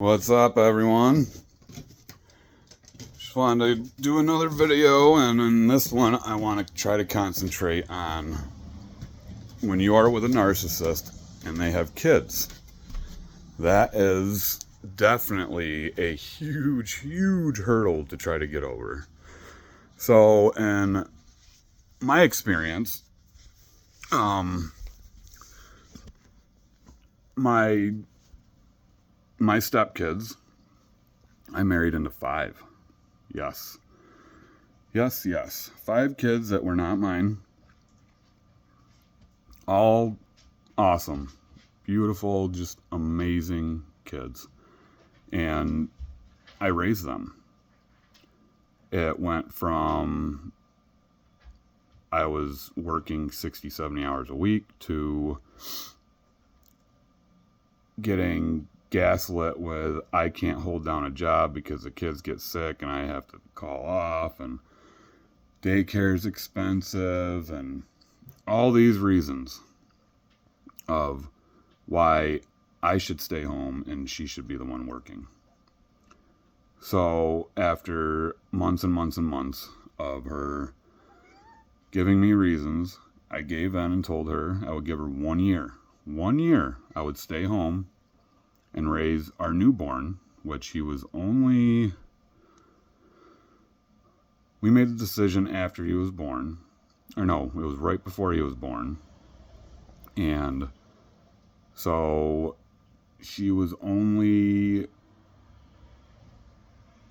What's up, everyone? Just wanted to do another video, and in this one I want to try to concentrate on when you are with a narcissist and they have kids. That is definitely a huge hurdle to try to get over. So in my experience, my stepkids, I married into 5. Yes. 5 kids that were not mine. All awesome, beautiful, just amazing kids. And I raised them. It went from I was working 60, 70 hours a week to getting gaslit with I can't hold down a job because the kids get sick and I have to call off, and daycare is expensive, and all these reasons of why I should stay home and she should be the one working. So after months and months of her giving me reasons, I gave in and told her I would give her 1 year. 1 year I would stay home and raise our newborn, which he was only... We made the decision after he was born. Or no, it was right before he was born. And so she was only,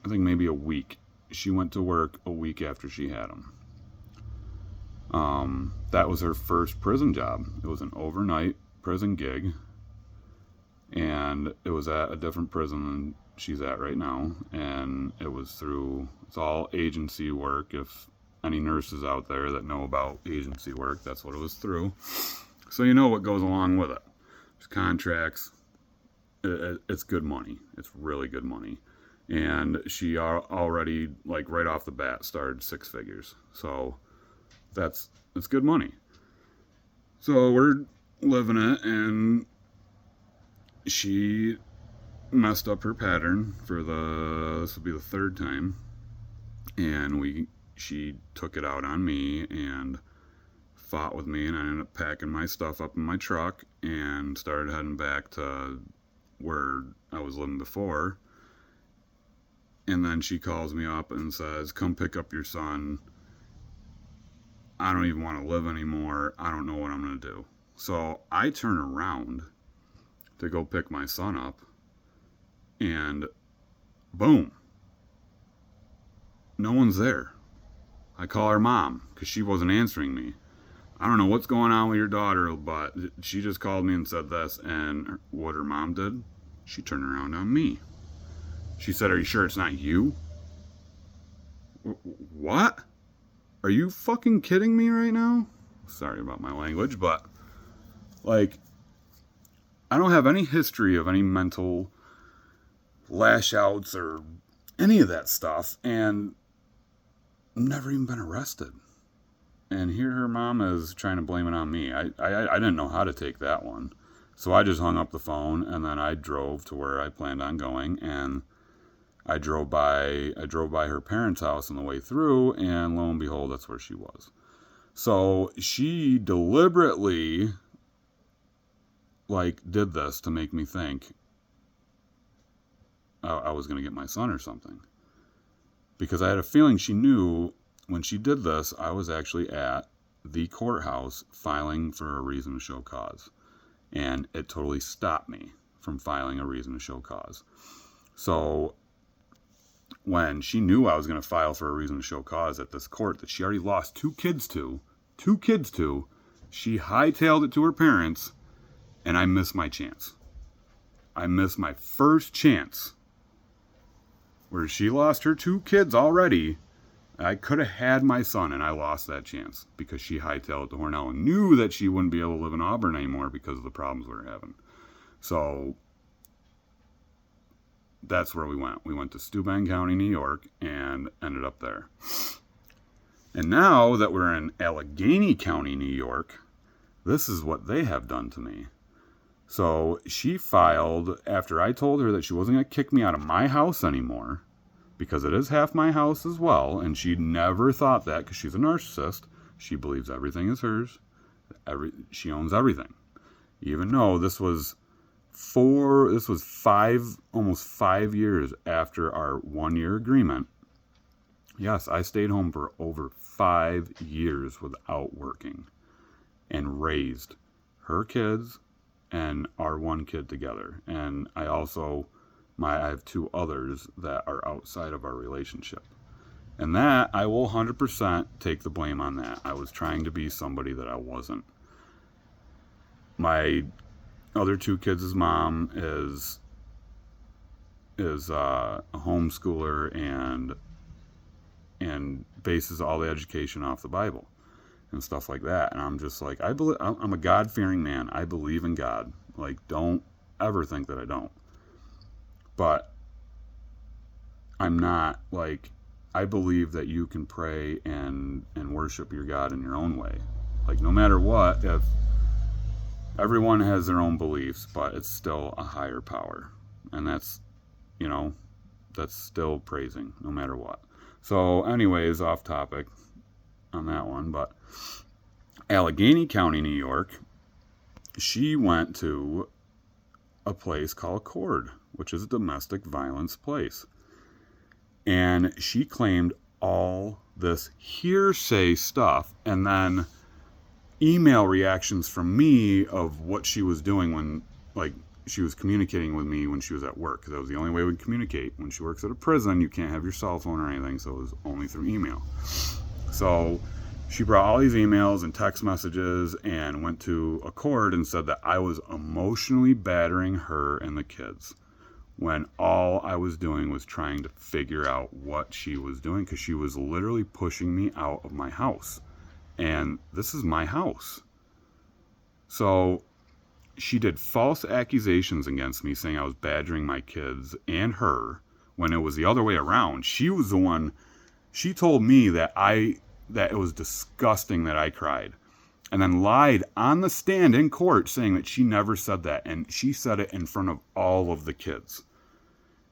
I think, maybe a week. She went to work a week after she had him. That was her first prison job. It was an overnight prison gig. And it was at a different prison than she's at right now. And it was through, it's all agency work. If any nurses out there that know about agency work, that's what it was through. So you know what goes along with it. There's contracts. It's good money. It's really good money. And she already, like right off the bat, started 6 figures. So it's good money. So we're living it, and she messed up her pattern for this will be the 3rd time, and she took it out on me and fought with me, and I ended up packing my stuff up in my truck and started heading back to where I was living before. And then she calls me up and says, come pick up your son. I don't even want to live anymore. I don't know what I'm going to do. So I turn around to go pick my son up, and boom, no one's there. I call her mom because she wasn't answering me. I don't know what's going on with your daughter, but she just called me and said this. And what her mom did, she turned around on me. She said, are you sure it's not you? What? Are you fucking kidding me right now? Sorry about my language, but like, I don't have any history of any mental lash outs or any of that stuff, and I've never even been arrested. And here her mom is trying to blame it on me. I didn't know how to take that one. So I just hung up the phone, and then I drove to where I planned on going, and I drove by her parents' house on the way through, and lo and behold, that's where she was. So she deliberately did this to make me think I was going to get my son or something. Because I had a feeling she knew when she did this, I was actually at the courthouse filing for a reason to show cause. And it totally stopped me from filing a reason to show cause. So when she knew I was going to file for a reason to show cause at this court that she already lost 2 kids to, she hightailed it to her parents, and I missed my chance. I missed my first chance. Where she lost her 2 kids already, I could have had my son, and I lost that chance because she hightailed it to Hornell and knew that she wouldn't be able to live in Auburn anymore because of the problems we were having. So that's where we went. We went to Steuben County, New York, and ended up there. And now that we're in Allegany County, New York, this is what they have done to me. So she filed, after I told her that she wasn't going to kick me out of my house anymore, because it is half my house as well, and she never thought that because she's a narcissist. She believes everything is hers. She owns everything. Even though this was almost 5 years after our 1-year agreement. Yes, I stayed home for over 5 years without working and raised her kids and our one kid together. And I have 2 others that are outside of our relationship. And that, I will 100% take the blame on that. I was trying to be somebody that I wasn't. My other 2 kids' mom is a homeschooler and bases all the education off the Bible and stuff like that. And I'm just like, I'm a God-fearing man. I believe in God. Like, don't ever think that I don't. But I'm not, like, I believe that you can pray and worship your God in your own way. Like, no matter what, if everyone has their own beliefs, but it's still a higher power. And that's still praising, no matter what. So, anyways, off topic on that one, but Allegany County, New York, she went to a place called Cord, which is a domestic violence place. And she claimed all this hearsay stuff, and then email reactions from me of what she was doing when, like, she was communicating with me when she was at work. That was the only way we could communicate. When she works at a prison, you can't have your cell phone or anything, so it was only through email. So she brought all these emails and text messages and went to a court and said that I was emotionally battering her and the kids, when all I was doing was trying to figure out what she was doing, because she was literally pushing me out of my house. And this is my house. So she did false accusations against me, saying I was badgering my kids and her, when it was the other way around. She was the one, she told me that it was disgusting that I cried, and then lied on the stand in court saying that she never said that, and she said it in front of all of the kids.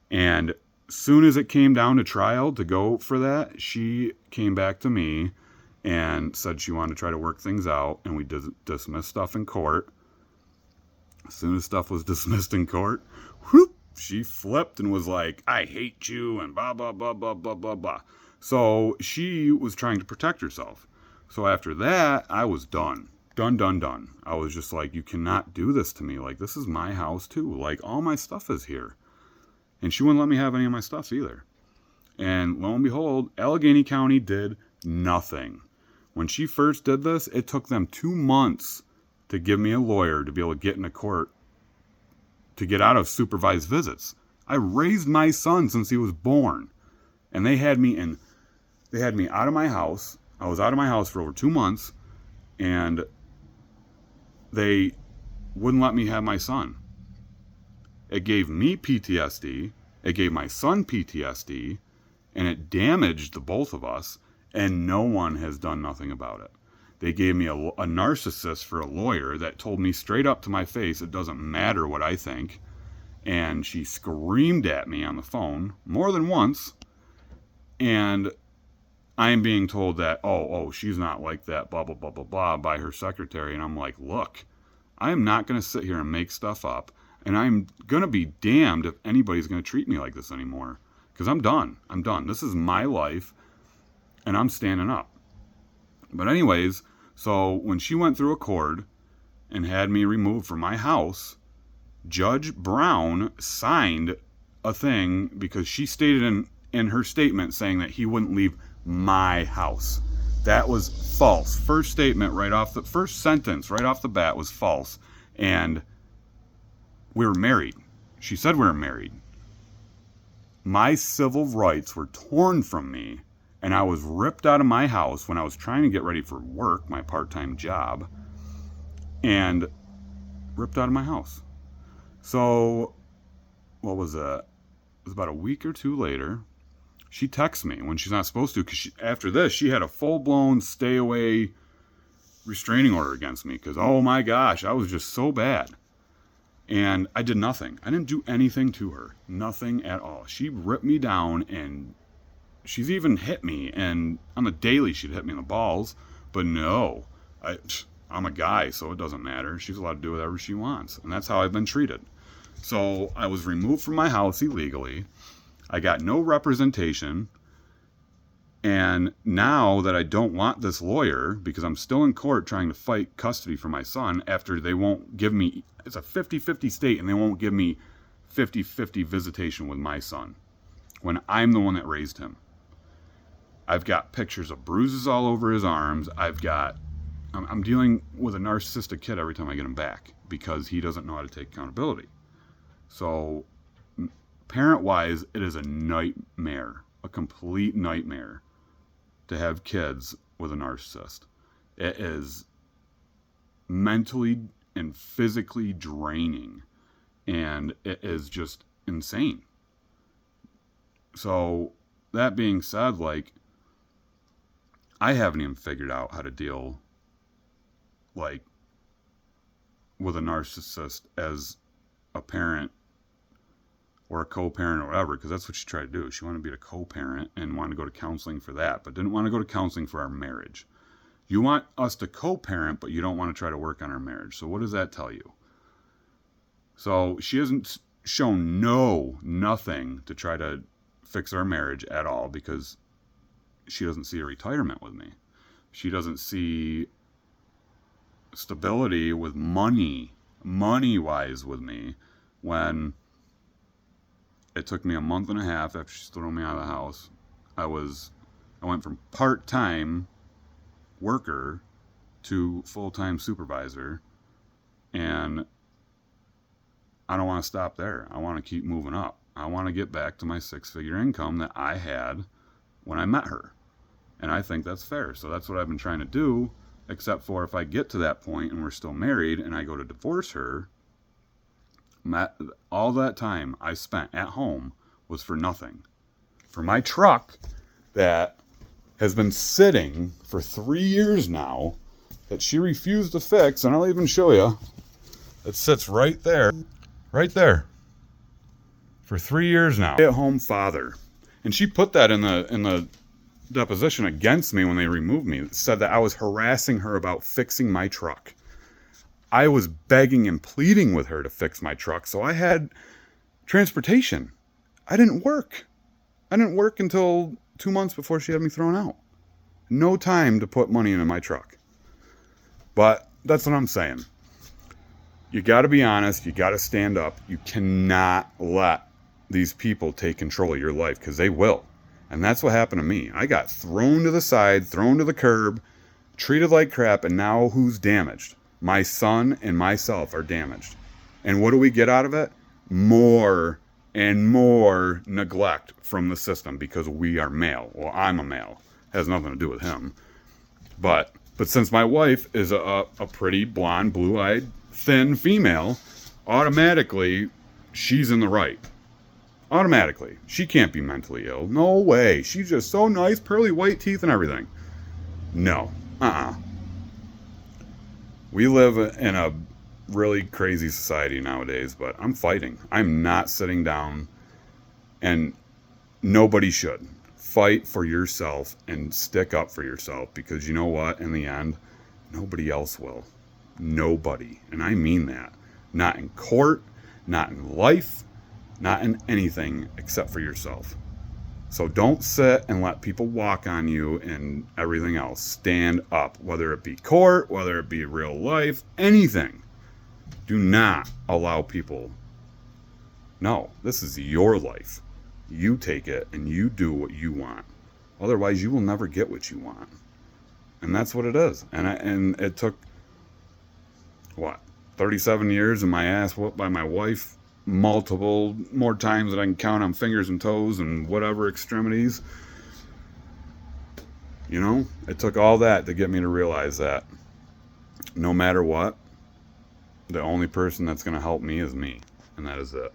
And soon as it came down to trial to go for that, she came back to me and said she wanted to try to work things out, and we dismissed stuff in court. As soon as stuff was dismissed in court, whoop, she flipped and was like, I hate you, and blah, blah, blah, blah, blah, blah, blah. So she was trying to protect herself. So after that, I was done. Done. I was just like, you cannot do this to me. Like, this is my house too. Like, all my stuff is here. And she wouldn't let me have any of my stuff either. And lo and behold, Allegany County did nothing. When she first did this, it took them 2 months to give me a lawyer to be able to get into court to get out of supervised visits. I raised my son since he was born. And they had me out of my house. I was out of my house for over 2 months, and they wouldn't let me have my son. It gave me PTSD, it gave my son PTSD, and it damaged the both of us, and no one has done nothing about it. They gave me a narcissist for a lawyer that told me straight up to my face it doesn't matter what I think, and she screamed at me on the phone more than once, and I'm being told that, oh, she's not like that, blah, blah, blah, blah, blah, by her secretary. And I'm like, look, I am not going to sit here and make stuff up. And I'm going to be damned if anybody's going to treat me like this anymore. Because I'm done. This is my life. And I'm standing up. But anyways, so when she went through a court and had me removed from my house, Judge Brown signed a thing because she stated in her statement saying that he wouldn't leave my house. That was false. First sentence right off the bat was false. And we were married. She said we were married. My civil rights were torn from me, and I was ripped out of my house when I was trying to get ready for work, my part-time job, and ripped out of my house. So, what was that? It was about a week or two later. She texts me when she's not supposed to, because after this, she had a full-blown stay-away restraining order against me, because, oh my gosh, I was just so bad. And I did nothing. I didn't do anything to her. Nothing at all. She ripped me down, and she's even hit me. And on the daily, she'd hit me in the balls. But no, I'm a guy, so it doesn't matter. She's allowed to do whatever she wants. And that's how I've been treated. So I was removed from my house illegally. I got no representation. And now that I don't want this lawyer, because I'm still in court trying to fight custody for my son, after they won't give me, it's a 50-50 state, and they won't give me 50-50 visitation with my son, when I'm the one that raised him. I've got pictures of bruises all over his arms. I'm dealing with a narcissistic kid every time I get him back, because he doesn't know how to take accountability. So, parent-wise, it is a nightmare, a complete nightmare, to have kids with a narcissist. It is mentally and physically draining, and it is just insane. So, that being said, like, I haven't even figured out how to deal, like, with a narcissist as a parent or a co-parent or whatever, because that's what she tried to do. She wanted to be a co-parent and wanted to go to counseling for that, but didn't want to go to counseling for our marriage. You want us to co-parent, but you don't want to try to work on our marriage. So what does that tell you? So she hasn't shown nothing to try to fix our marriage at all, because she doesn't see a retirement with me. She doesn't see stability with money-wise with me, when it took me a month and a half after she's thrown me out of the house. I went from part-time worker to full-time supervisor, and I don't want to stop there. I want to keep moving up. I want to get back to my 6-figure income that I had when I met her. And I think that's fair. So that's what I've been trying to do, except for if I get to that point and we're still married and I go to divorce her, all that time I spent at home was for nothing. For my truck that has been sitting for 3 years now, that she refused to fix, and I'll even show you. It sits right there, for 3 years now. Stay-at-home father, and she put that in the deposition against me when they removed me. It said that I was harassing her about fixing my truck. I was begging and pleading with her to fix my truck, so I had transportation. I didn't work until 2 months before she had me thrown out. No time to put money into my truck. But that's what I'm saying. You got to be honest. You got to stand up. You cannot let these people take control of your life, because they will. And that's what happened to me. I got thrown to the side, thrown to the curb, treated like crap, and now who's damaged? My son and myself are damaged. And what do we get out of it? More and more neglect from the system, because we are male. Well, I'm a male. Has nothing to do with him. But since my wife is a pretty blonde, blue-eyed, thin female, automatically she's in the right. Automatically. She can't be mentally ill. No way. She's just so nice, pearly white teeth and everything. No. We live in a really crazy society nowadays, but I'm fighting. I'm not sitting down, and nobody should. Fight for yourself and stick up for yourself, because you know what? In the end, nobody else will. Nobody. And I mean that. Not in court, not in life, not in anything except for yourself. So don't sit and let people walk on you and everything else. Stand up, whether it be court, whether it be real life, anything. Do not allow people. No, this is your life. You take it and you do what you want. Otherwise, you will never get what you want. And that's what it is. And it took, 37 years and my ass whooped by my wife multiple more times than I can count on fingers and toes and whatever extremities. You know, it took all that to get me to realize that no matter what, the only person that's going to help me is me. And that is it.